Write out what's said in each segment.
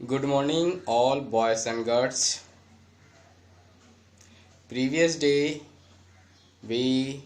Good morning, all boys and girls. Previous day we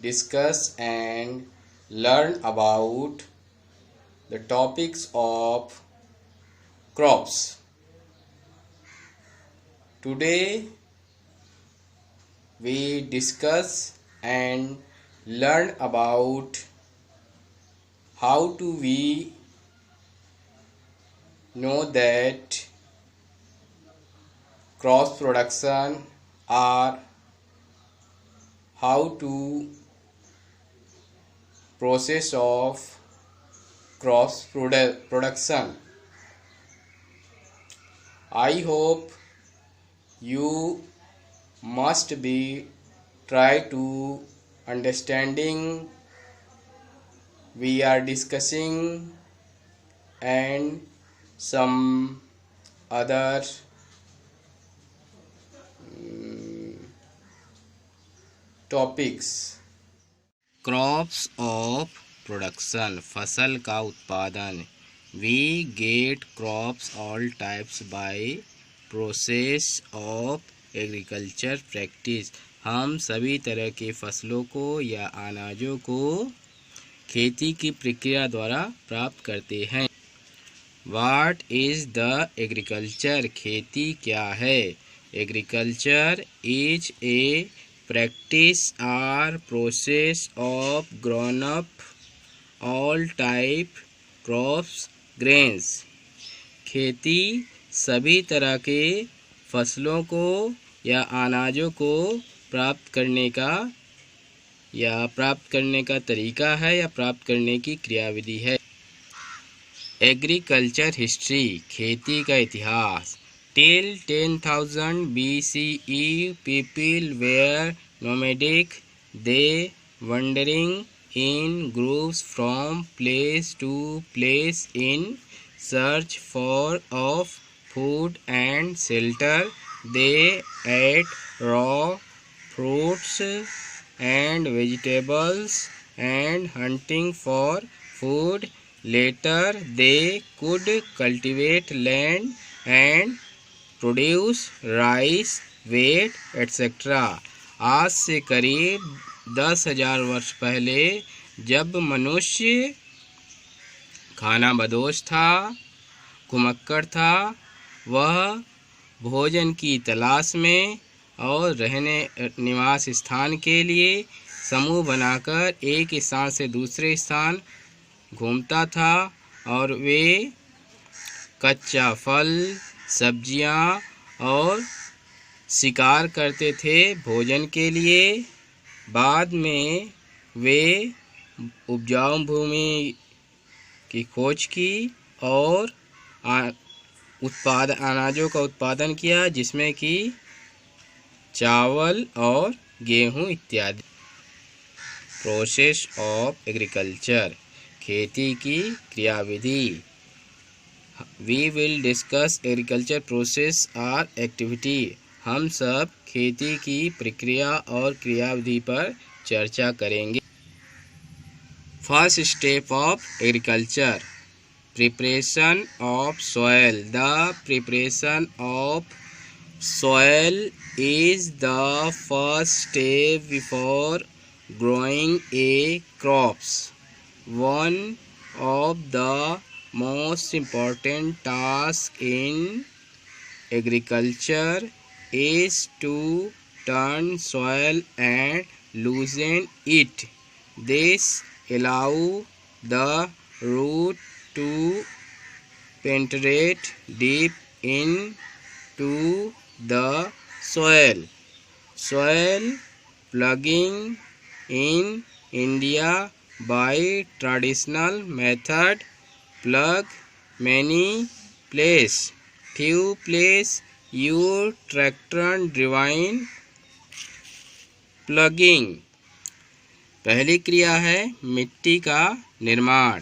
discussed and learned about the topics of crops. Today we discuss and learn about how do we know that cross production or how to process of cross production. I hope you must be try to understanding we are discussing and some other topics. Crops of production, फसल का उत्पादन. We get crops all types by process of agriculture practice. हम सभी तरह के फसलों को या अनाजों को खेती की प्रक्रिया द्वारा प्राप्त करते हैं. What is the agriculture? खेती क्या है? Agriculture is a practice or process of grown up all type crops grains. खेती सभी तरह के फसलों को या अनाजों को प्राप्त करने का तरीका है या प्राप्त करने की क्रियाविधि है. एग्रीकल्चर हिस्ट्री, खेती का इतिहास. Till 10,000 BCE, people were nomadic. They wandering in groups from place to place in search of food and shelter. They ate raw fruits and vegetables and hunting for food. Later, they could cultivate land and produce rice, wheat etcetera. आज से करीब 10,000 वर्ष पहले जब मनुष्य खानाबदोश था, घुमक्कड़ था, वह भोजन की तलाश में और रहने निवास स्थान के लिए समूह बनाकर एक स्थान से दूसरे स्थान घूमता था और वे कच्चा फल, सब्जियां और शिकार करते थे भोजन के लिए. बाद में वे उपजाऊ भूमि की खोज की और अनाजों का उत्पादन किया, जिसमें कि चावल और गेहूं इत्यादि. प्रोसेस ऑफ एग्रीकल्चर, खेती की क्रियाविधि. We will discuss agriculture process or activity. हम सब खेती की प्रक्रिया और क्रियाविधि पर चर्चा करेंगे. First step of agriculture, preparation of soil. The preparation of soil is the first step before growing A crops. One of the most important task in agriculture is to turn soil and loosen it. This allow the root to penetrate deep into the soil. Soil plugging in India by traditional method. Plug many place, few place use tractor driven plugging. पहली क्रिया है मिट्टी का निर्माण.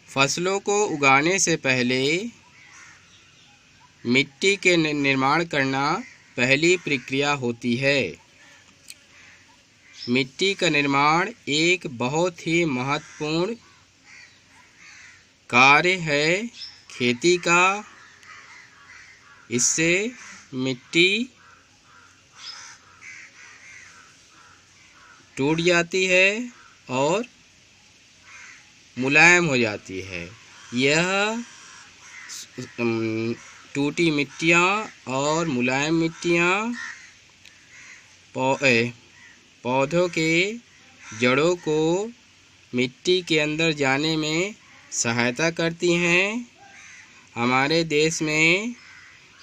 फसलों को उगाने से पहले मिट्टी के निर्माण करना पहली प्रक्रिया होती है. मिट्टी का निर्माण एक बहुत ही महत्वपूर्ण कार्य है खेती का। इससे मिट्टी टूट जाती है और मुलायम हो जाती है। यह टूटी मिट्टियाँ और मुलायम मिट्टियाँ पौधों के जड़ों को मिट्टी के अंदर जाने में सहायता करती हैं। हमारे देश में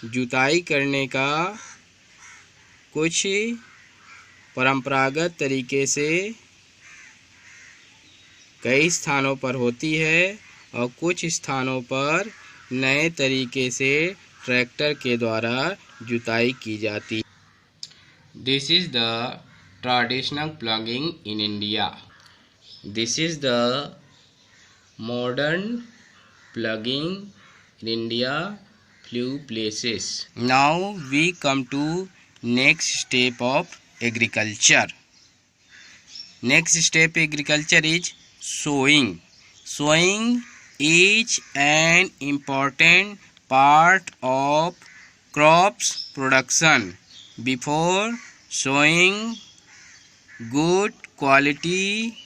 जुताई करने का कुछ परंपरागत तरीके से कई स्थानों पर होती है और कुछ स्थानों पर नए तरीके से ट्रैक्टर के द्वारा जुताई की जाती है। This is the traditional plogging in India. This is the modern plogging in India few places. Now we come to next step of agriculture. Next step agriculture is sowing. Sowing is an important part of crops production. Before sowing, good quality,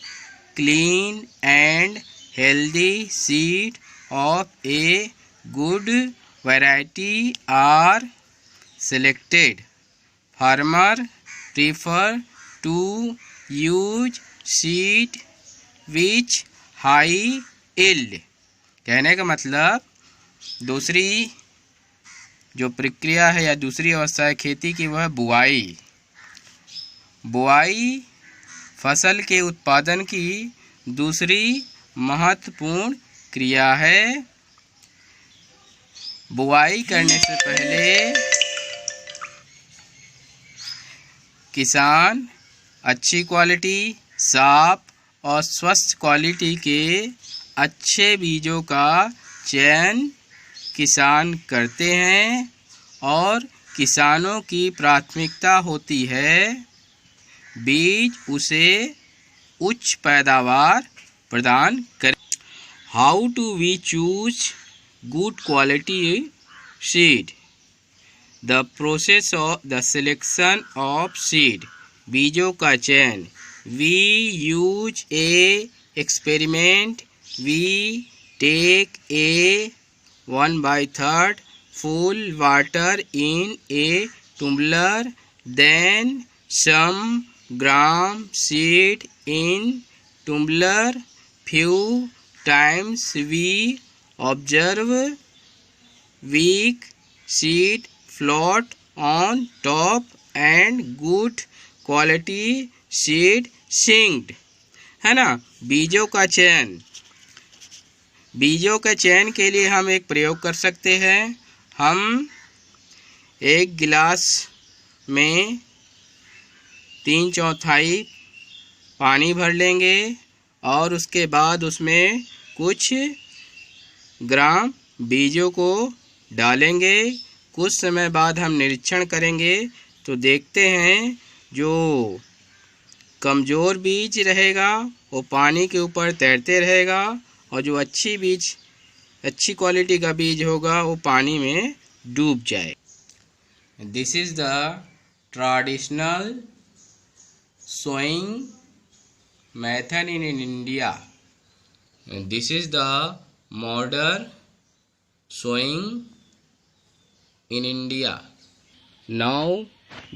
clean and healthy seed of a good variety are selected. Farmer prefer to use seed which high yield. कहने का मतलब दूसरी जो प्रक्रिया है या दूसरी अवस्था है खेती की, वह बुआई। बुआई फसल के उत्पादन की दूसरी महत्वपूर्ण क्रिया है। बुआई करने से पहले किसान अच्छी क्वालिटी, साफ और स्वस्थ क्वालिटी के अच्छे बीजों का चयन किसान करते हैं और किसानों की प्राथमिकता होती है बीज उसे उच्च पैदावार प्रदान करे। How to we choose good quality seed? The process of the selection of seed. बीजों का चयन। We use a experiment. We take a 1/3 full water in a tumbler, then some gram seed in tumbler. Few times we observe weak seed float on top and good quality seed sinked. है ना। बीजों का चयन। बीजों के चयन के लिए हम एक प्रयोग कर सकते हैं। हम एक गिलास में 3/4 पानी भर लेंगे और उसके बाद उसमें कुछ ग्राम बीजों को डालेंगे। कुछ समय बाद हम निरीक्षण करेंगे तो देखते हैं जो कमज़ोर बीज रहेगा वो पानी के ऊपर तैरते रहेगा और जो अच्छी क्वालिटी का बीज होगा वो पानी में डूब जाए। This is the traditional sowing method in India. This is the modern sowing in India. Now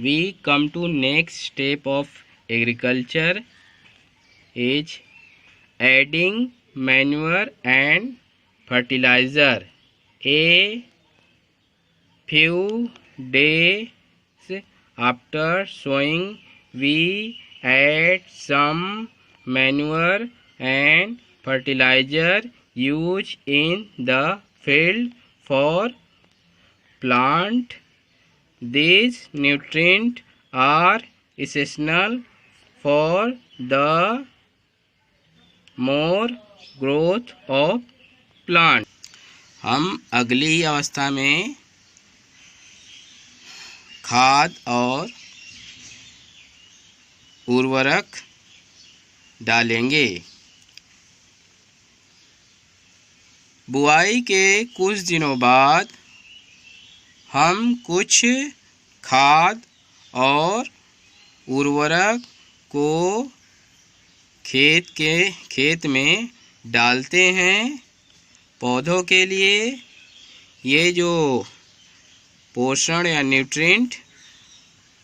we come to next step of agriculture is adding manure and fertilizer. A few days after sowing we add some manure and fertilizer used in the field for plant. These nutrients are essential for the more growth of plant. हम अगली अवस्था में खाद और उर्वरक डालेंगे। बुआई के कुछ दिनों बाद हम कुछ खाद और उर्वरक को खेत में डालते हैं पौधों के लिए। ये जो पोषण या न्यूट्रिएंट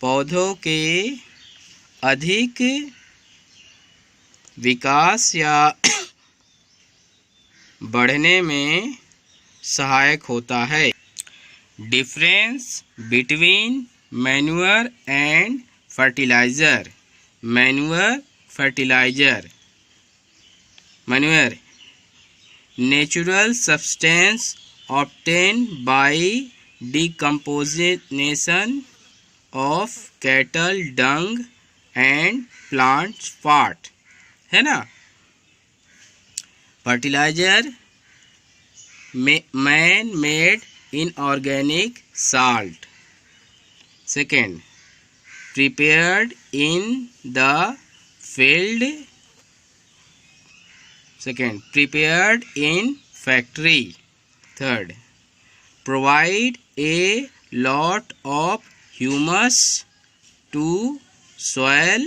पौधों के अधिक विकास या बढ़ने में सहायक होता है। Difference between manure and fertiliser. Manure natural substance obtained by decomposition of cattle dung and plant fat, है ना। Fertiliser man made inorganic salt. Second, prepared in the field. Second, prepared in factory. Third, provide a lot of humus to soil.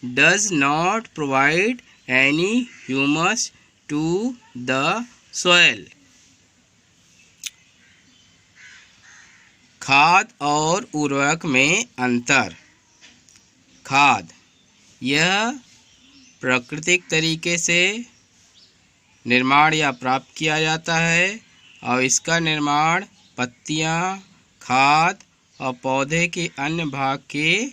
Does not provide any humus to the soil. खाद और उर्वरक में अंतर। खाद यह प्राकृतिक तरीके से निर्माण या प्राप्त किया जाता है और इसका निर्माण पत्तियां, खाद और पौधे के अन्य भाग के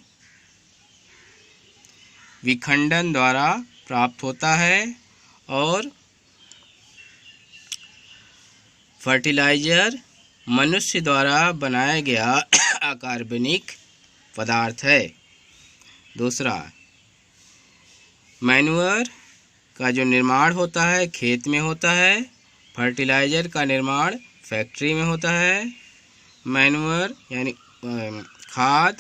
विखंडन द्वारा प्राप्त होता है। और फर्टिलाइजर मनुष्य द्वारा बनाया गया अकार्बनिक पदार्थ है। दूसरा, मैन्यूर का जो निर्माण होता है खेत में होता है, फर्टिलाइजर का निर्माण फैक्ट्री में होता है। मैन्यूर यानी खाद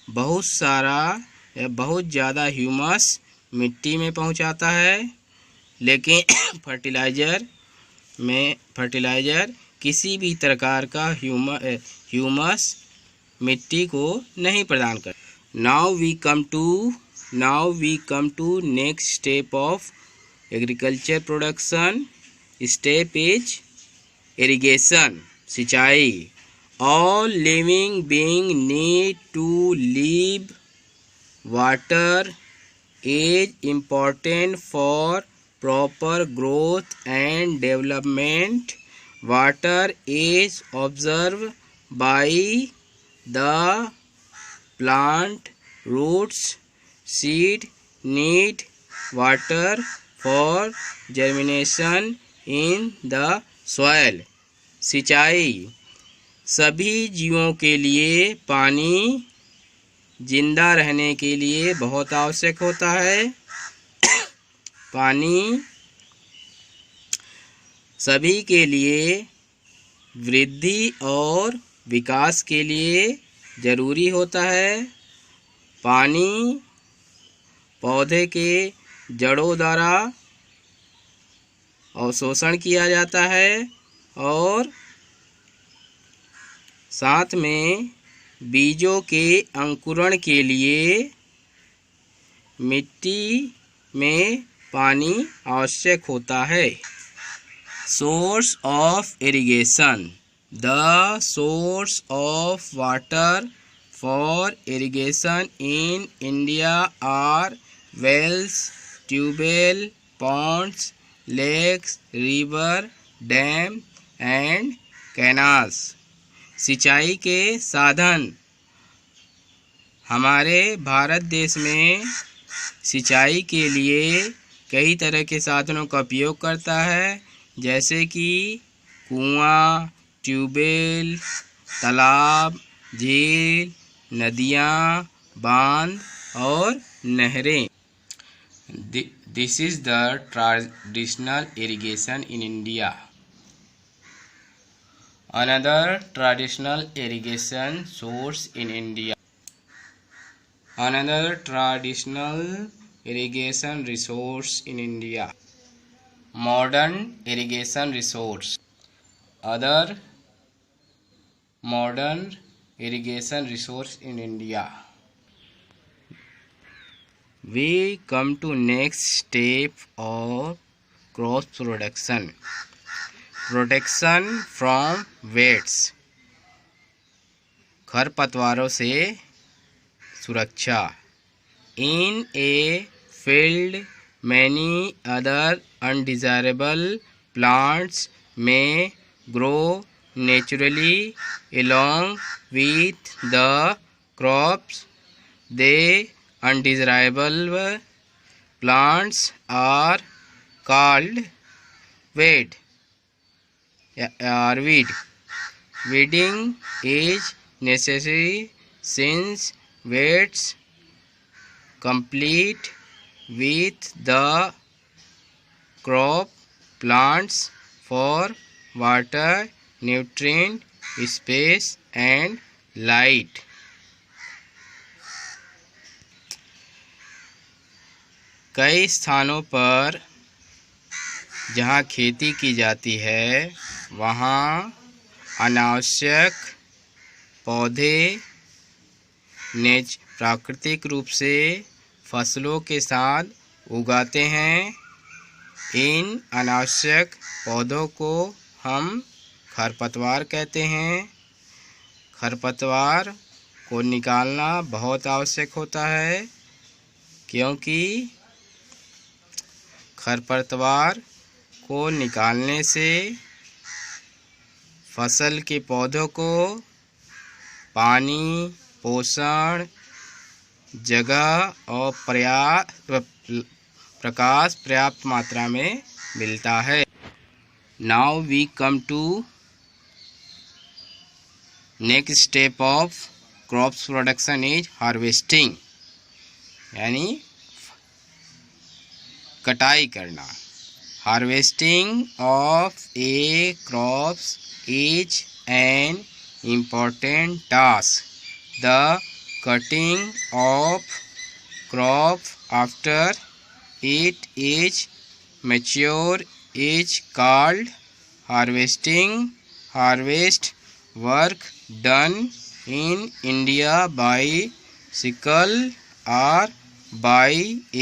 बहुत सारा या बहुत ज़्यादा ह्यूमस मिट्टी में पहुंचाता है, लेकिन फर्टिलाइजर किसी भी प्रकार का ह्यूमस मिट्टी को नहीं प्रदान कर। Now we come to next step of agriculture production. Step is irrigation, सिंचाई। All living being need to live water is important for proper growth and development. Water is observed by the plant roots. Seed need water for germination in the soil. सिंचाई सभी जीवों के लिए पानी जिंदा रहने के लिए बहुत आवश्यक होता है। पानी सभी के लिए वृद्धि और विकास के लिए ज़रूरी होता है। पानी पौधे के जड़ों द्वारा अवशोषण किया जाता है और साथ में बीजों के अंकुरण के लिए मिट्टी में पानी आवश्यक होता है। Source of irrigation. The source of water for irrigation in India are wells, tubewell, ponds, lakes, river, dam and canals. सिंचाई के साधन। हमारे भारत देश में सिंचाई के लिए कई तरह के साधनों का उपयोग करता है, जैसे कि कुआं, ट्यूबवेल, तालाब, झील, नदियाँ, बांध और नहरें। This is the traditional irrigation in India. Another traditional irrigation source in India. Another traditional irrigation resource in India. Modern irrigation resource. other modern irrigation resource in India. We come to next step of crop production. Protection from weeds. खरपतवारों से सुरक्षा. In a field, many other undesirable plants may grow naturally along with the crops. The undesirable plants are called weed. Weeding is necessary since weeds compete with the crop plants for water, nutrient, space and light. कई स्थानों पर जहाँ खेती की जाती है वहाँ अनावश्यक पौधे प्राकृतिक रूप से फसलों के साथ उगाते हैं. इन अनावश्यक पौधों को हम खरपतवार कहते हैं. खरपतवार को निकालना बहुत आवश्यक होता है क्योंकि खरपतवार को निकालने से फसल के पौधों को पानी, पोषण, जगह और प्रकाश पर्याप्त मात्रा में मिलता है. Now we come to next step of crops production is harvesting, यानी कटाई करना. Harvesting of a crops is an important task. The cutting of crop after it is mature is called harvesting. Harvest work done in India by sickle or by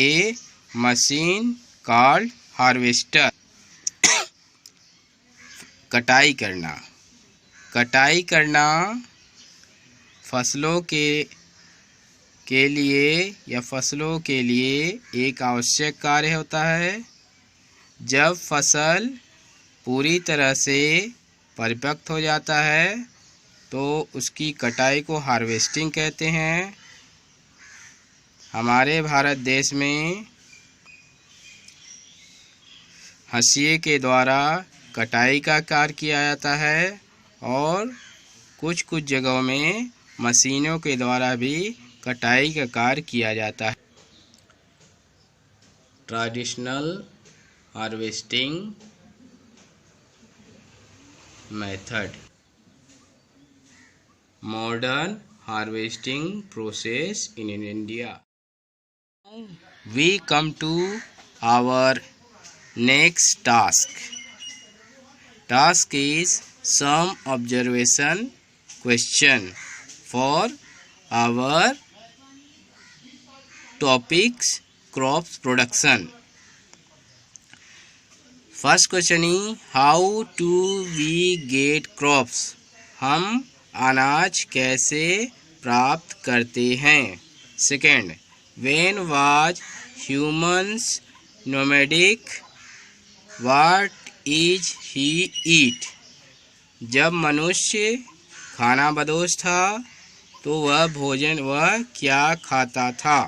a machine called harvester. कटाई करना. कटाई करना फसलों के लिए या फसलों के लिए एक आवश्यक कार्य होता है. जब फसल पूरी तरह से परिपक्व हो जाता है तो उसकी कटाई को हार्वेस्टिंग कहते हैं. हमारे भारत देश में हंसिए के द्वारा कटाई का कार्य किया जाता है और कुछ जगहों में मशीनों के द्वारा भी कटाई का कार्य किया जाता है. Traditional harvesting method. Modern harvesting process in India. We come to our next task. Task is some observation question for our topics crops production. First question is how do we get crops? हम अनाज कैसे प्राप्त करते हैं. Second, when was humans nomadic? What is he eat? जब मनुष्य खानाबदोश था तो वह क्या खाता था.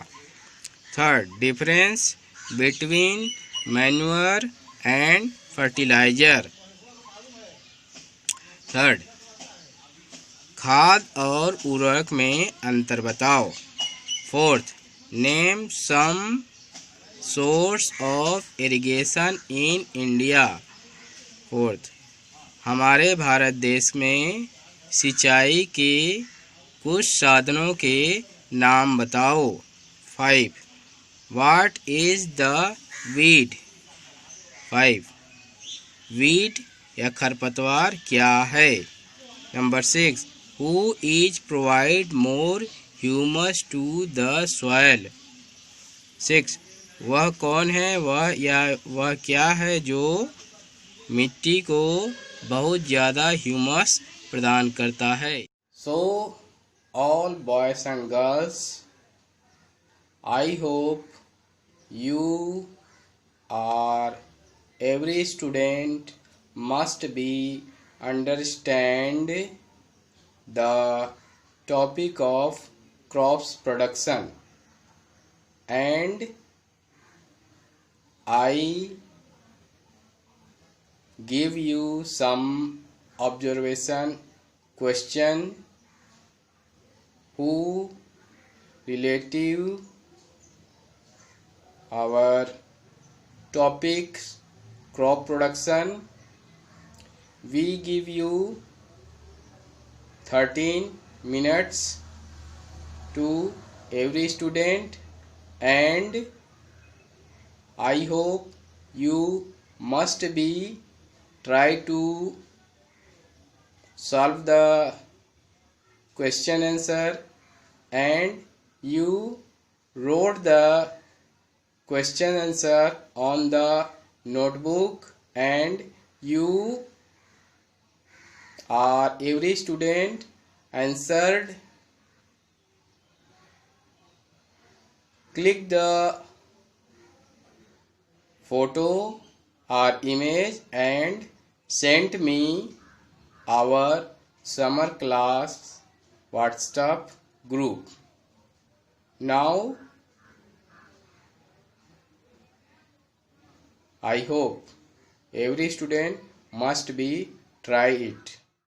Third, difference between manure and fertiliser. Third, खाद और उर्वरक में अंतर बताओ. Fourth, name some source of irrigation in India. Fourth, हमारे भारत देश में सिंचाई के कुछ साधनों के नाम बताओ. 5. What is the weed. 5. Weed या खरपतवार क्या है? Number 6, who is provide more humus to the soil? 6, वह कौन है, वह क्या है जो मिट्टी को बहुत ज़्यादा ह्यूमस प्रदान करता है? So all boys and girls, I hope you or every student must be understand the topic of crops production, and I give you some observation question who relative our topic crop production. We give you 13 minutes to every student, and I hope you must be try to solve the question answer, and you wrote the question answer on the notebook, and you are every student answered. Click the photo or image and send me our summer class WhatsApp group. Now I hope every student must be try it.